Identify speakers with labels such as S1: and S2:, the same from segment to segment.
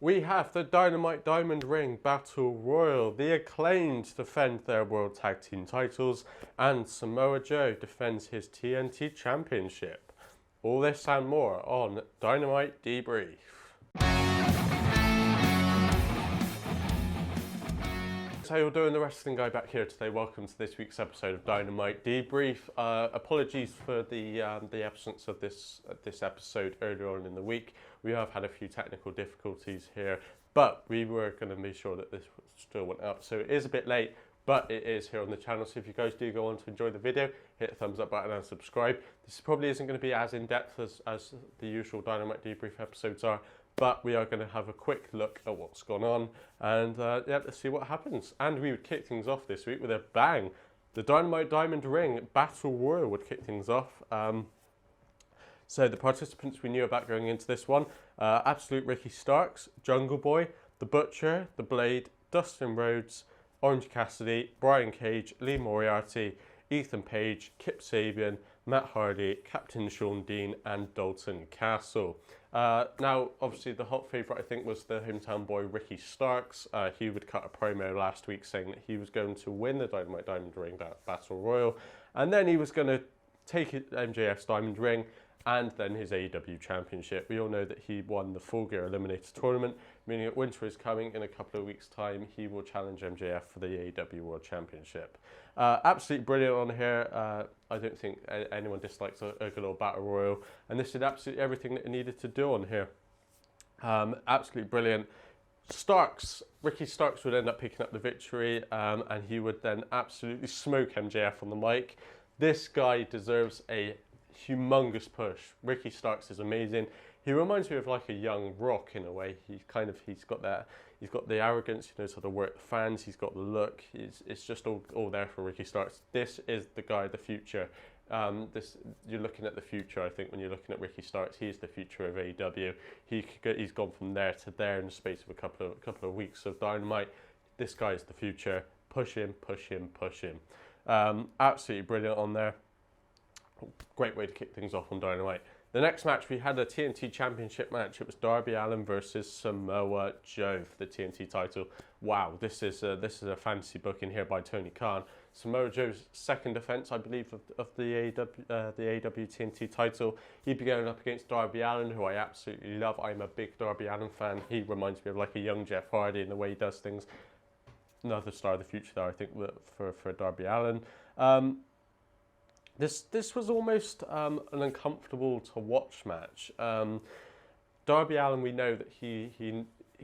S1: We have the Dynamite Diamond Ring Battle Royal. The Acclaimed defend their World Tag Team titles, and Samoa Joe defends his TNT Championship. All this and more on Dynamite Debrief. So you're doing, the wrestling guy back here today. Welcome to this week's episode of Dynamite Debrief. Apologies for the absence of this episode earlier on in the week. We have had a few technical difficulties here, but we were going to make sure that this still went up. So it is a bit late, but it is here on the channel. So if you guys do go on to enjoy the video, hit the thumbs up button and subscribe. This probably isn't going to be as in-depth as the usual Dynamite Debrief episodes are, but we are going to have a quick look at what's gone on and yeah, let's see what happens. And we would kick things off this week with a bang. The Dynamite Diamond Ring Battle Royal would kick things off. So the participants we knew about going into this one, Absolute Ricky Starks, Jungle Boy, The Butcher, The Blade, Dustin Rhodes, Orange Cassidy, Brian Cage, Lee Moriarty, Ethan Page, Kip Sabian, Matt Hardy, Captain Sean Dean and Dalton Castle. Now, obviously, the hot favourite, I think, was the hometown boy, Ricky Starks. He would cut a promo last week saying that he was going to win the Dynamite Diamond Ring Battle Royal, and then he was going to take MJF's Diamond Ring and then his AEW Championship. We all know that he won the Full Gear Eliminator Tournament, meaning that winter is coming. In a couple of weeks' time, he will challenge MJF for the AEW World Championship. Absolutely brilliant on here. I don't think anyone dislikes a good old Battle Royal, and this did absolutely everything that it needed to do on here. Absolutely brilliant. Ricky Starks would end up picking up the victory, and he would then absolutely smoke MJF on the mic. This guy deserves a humongous push. Ricky Starks is amazing. He reminds me of like a young Rock in a way. He's got the arrogance, he knows how to work the fans, he's got the look. It's just all there for Ricky Starks. This is the guy, the future. You're looking at the future, I think, when you're looking at Ricky Starks. He's the future of AEW. He's gone from there to there in the space of a couple of weeks of Dynamite. This guy is the future. Push him, push him, push him. Absolutely brilliant on there. Great way to kick things off on Dynamite. The next match, we had a TNT Championship match. It was Darby Allin versus Samoa Joe for the TNT title. Wow, this is a fantasy booking here by Tony Khan. Samoa Joe's second defense, I believe, of the AEW TNT title. He'd be going up against Darby Allin, who I absolutely love. I'm a big Darby Allin fan. He reminds me of like a young Jeff Hardy in the way he does things. Another star of the future there, I think, for Darby Allin. This was almost an uncomfortable to watch match. Darby Allin, we know that he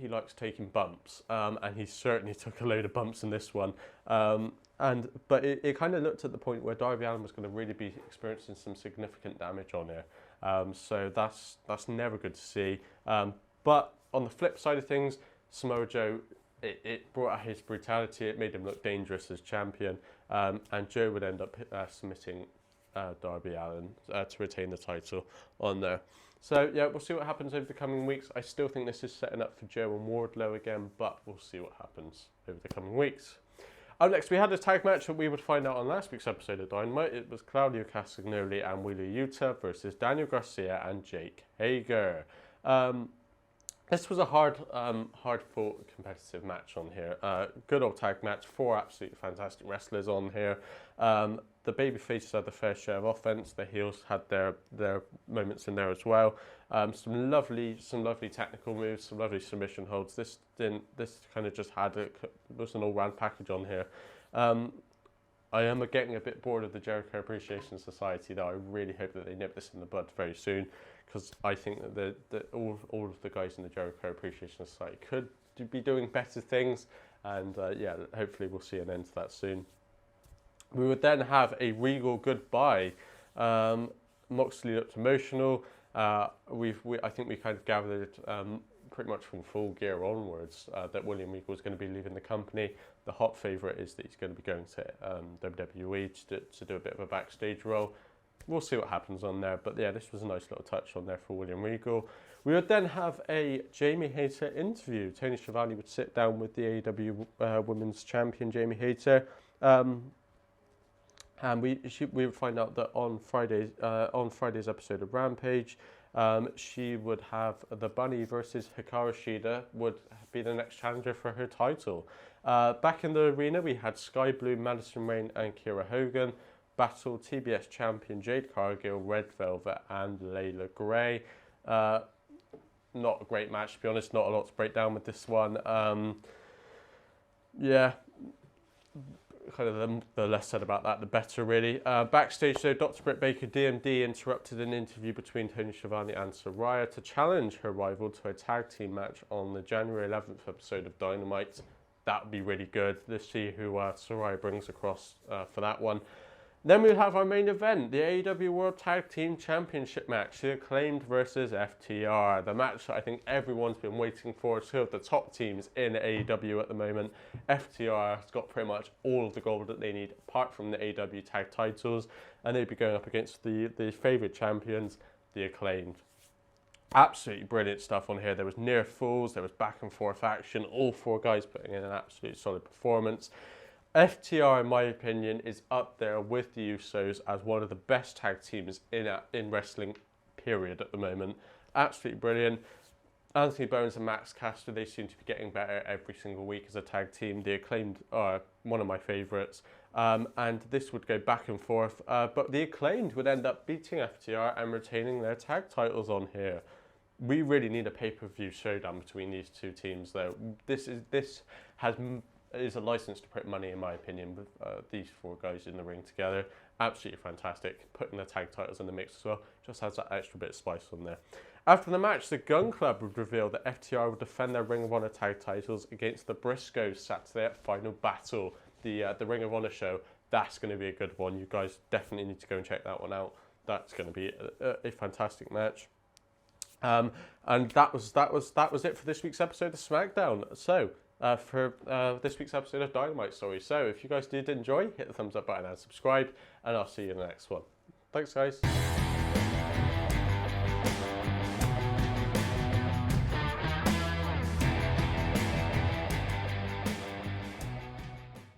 S1: likes taking bumps, and he certainly took a load of bumps in this one. But it kind of looked at the point where Darby Allin was going to really be experiencing some significant damage on here. So that's never good to see. But on the flip side of things, Samoa Joe, it brought out his brutality. It made him look dangerous as champion, and Joe would end up submitting Darby Allin to retain the title on there. So yeah, we'll see what happens over the coming weeks. I still think this is setting up for Joe and Wardlow again, but we'll see what happens over the coming weeks. Up next, we had a tag match that we would find out on last week's episode of Dynamite. It was Claudio Castagnoli and Wheeler Yuta versus Daniel Garcia and Jake Hager. This was a hard-fought competitive match on here. Good old tag match, 4 absolutely fantastic wrestlers on here. The babyfaces had the fair share of offense. The heels had their moments in there as well. Some lovely technical moves, some lovely submission holds. This kind of just was an all-round package on here. I am getting a bit bored of the Jericho Appreciation Society, though. I really hope that they nip this in the bud very soon, because I think that all of the guys in the Jericho Appreciation Society could be doing better things, and yeah, hopefully we'll see an end to that soon. We would then have a Regal goodbye. Moxley looked emotional. I think we kind of gathered pretty much from Full Gear onwards that William Regal was going to be leaving the company. The hot favourite is that he's going to be going to WWE to do a bit of a backstage role. We'll see what happens on there, but yeah, this was a nice little touch on there for William Regal. We would then have a Jamie Hayter interview. Tony Schiavone would sit down with the AEW Women's Champion, Jamie Hayter. And we would find out that on Friday's episode of Rampage, She would have the Bunny versus Hikaru Shida, would be the next challenger for her title. Back in the arena, we had Sky Blue, Madison Rayne and Kiera Hogan battle TBS champion Jade Cargill, Red Velvet and Layla Gray. Not a great match, to be honest. Not a lot to break down with this one. Yeah, kind of the less said about that, the better, really. Backstage, though, Dr. Britt Baker, DMD, interrupted an interview between Tony Schiavone and Saraya to challenge her rival to a tag team match on the January 11th episode of Dynamite. That would be really good. Let's see who Saraya brings across for that one. Then we have our main event, the AEW World Tag Team Championship match, the Acclaimed versus FTR. The match that I think everyone's been waiting for. Two of the top teams in AEW at the moment. FTR has got pretty much all of the gold that they need, apart from the AEW tag titles, and they'd be going up against the favourite champions, the Acclaimed. Absolutely brilliant stuff on here. There was near falls, there was back and forth action, all four guys putting in an absolute solid performance. FTR, in my opinion, is up there with the Usos as one of the best tag teams in wrestling, period, at the moment. Absolutely brilliant. Anthony Bowens and Max Caster, they seem to be getting better every single week as a tag team. The Acclaimed are one of my favourites. And this would go back and forth. But the Acclaimed would end up beating FTR and retaining their tag titles on here. We really need a pay-per-view showdown between these two teams, though. This is a license to put money, in my opinion, with these four guys in the ring together. Absolutely fantastic. Putting the tag titles in the mix as well just has that extra bit of spice on there. After the match, the Gun Club would reveal that FTR would defend their Ring of Honor tag titles against the Briscoes Saturday at Final Battle, the Ring of Honor show. That's going to be a good one. You guys definitely need to go and check that one out. That's going to be a fantastic match. And that was it for this week's episode of SmackDown. So, for this week's episode of Dynamite, sorry. So if you guys did enjoy, hit the thumbs up button and subscribe, and I'll see you in the next one. Thanks, guys.